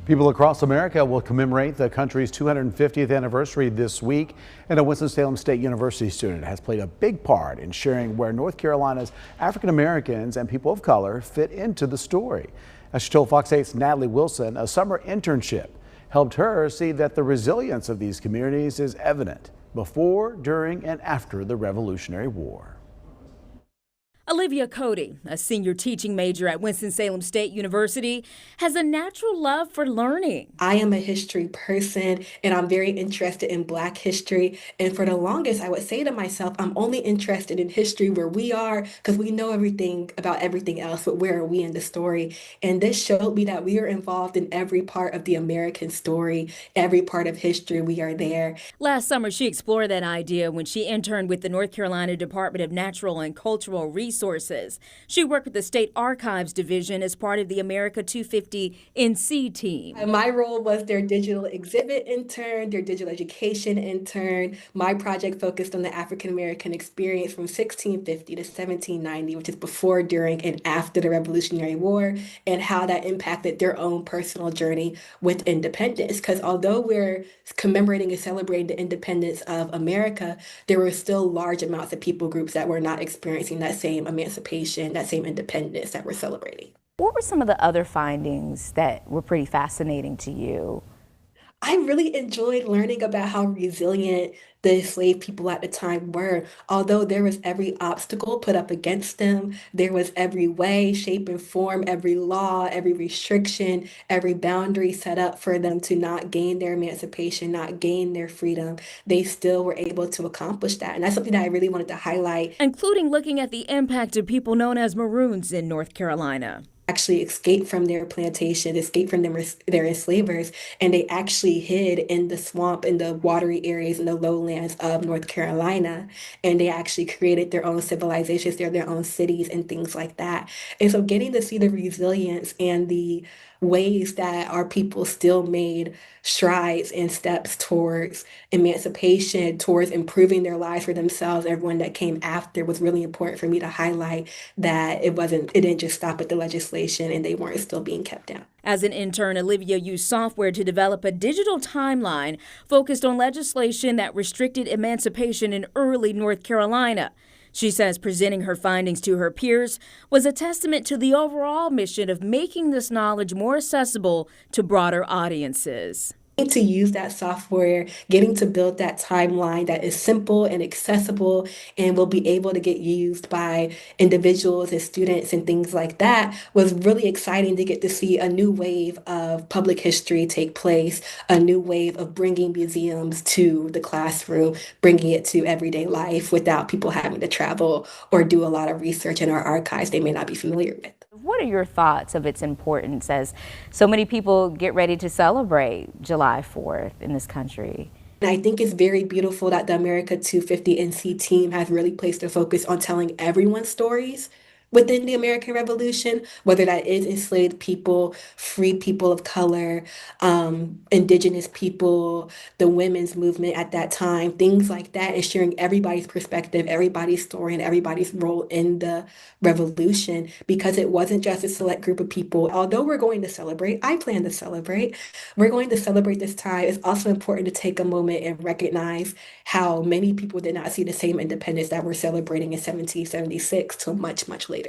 People across America will commemorate the country's 250th anniversary this week, and a Winston-Salem State University student has played a big part in sharing where North Carolina's African Americans and people of color fit into the story. As she told Fox 8's Natalie Wilson, a summer internship helped her see that the resilience of these communities is evident before, during, and after the Revolutionary War. Olivia Cody, a senior teaching major at Winston-Salem State University, has a natural love for learning. I am a history person and I'm very interested in Black history. And for the longest, I would say to myself, I'm only interested in history where we are because we know everything about everything else, but where are we in the story? And this showed me that we are involved in every part of the American story, every part of history, we are there. Last summer, she explored that idea when she interned with the North Carolina Department of Natural and Cultural Resources. She worked with the State Archives Division as part of the America 250 NC team. My role was their digital exhibit intern, their digital education intern. My project focused on the African American experience from 1650 to 1790, which is before, during, and after the Revolutionary War, and how that impacted their own personal journey with independence. Because although we're commemorating and celebrating the independence of America, there were still large amounts of people groups that were not experiencing that same emancipation, that same independence that we're celebrating. What were some of the other findings that were pretty fascinating to you? I really enjoyed learning about how resilient the enslaved people at the time were. Although there was every obstacle put up against them, there was every way, shape, and form, every law, every restriction, every boundary set up for them to not gain their emancipation, not gain their freedom. They still were able to accomplish that. And that's something that I really wanted to highlight. Including looking at the impact of people known as Maroons in North Carolina. Actually escaped from their plantation, escaped from their enslavers, and they actually hid in the swamp, in the watery areas, in the lowlands of North Carolina, and they actually created their own civilizations, their own cities and things like that. And so getting to see the resilience and the ways that our people still made strides and steps towards emancipation, towards improving their lives for themselves, everyone that came after, was really important for me to highlight that it didn't just stop at the legislation and they weren't still being kept down. As an intern, Olivia used software to develop a digital timeline focused on legislation that restricted emancipation in early North Carolina. She says presenting her findings to her peers was a testament to the overall mission of making this knowledge more accessible to broader audiences. To use that software, getting to build that timeline that is simple and accessible and will be able to get used by individuals and students and things like that was really exciting to get to see a new wave of public history take place, a new wave of bringing museums to the classroom, bringing it to everyday life without people having to travel or do a lot of research in our archives they may not be familiar with. What are your thoughts of its importance as so many people get ready to celebrate July 4th in this country? And I think it's very beautiful that the America 250 NC team has really placed their focus on telling everyone's stories within the American Revolution, whether that is enslaved people, free people of color, indigenous people, the women's movement at that time, things like that, and sharing everybody's perspective, everybody's story, and everybody's role in the revolution, because it wasn't just a select group of people. Although we're going to celebrate, I plan to celebrate, we're going to celebrate this time. It's also important to take a moment and recognize how many people did not see the same independence that we're celebrating in 1776 till much, much later.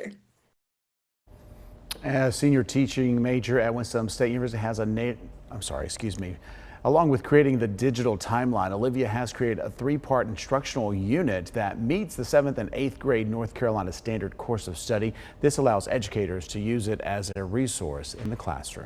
A senior teaching major at Winston-Salem State University has along with creating the digital timeline, Olivia has created a 3-part instructional unit that meets the 7th and 8th grade North Carolina standard course of study. This allows educators to use it as a resource in the classroom.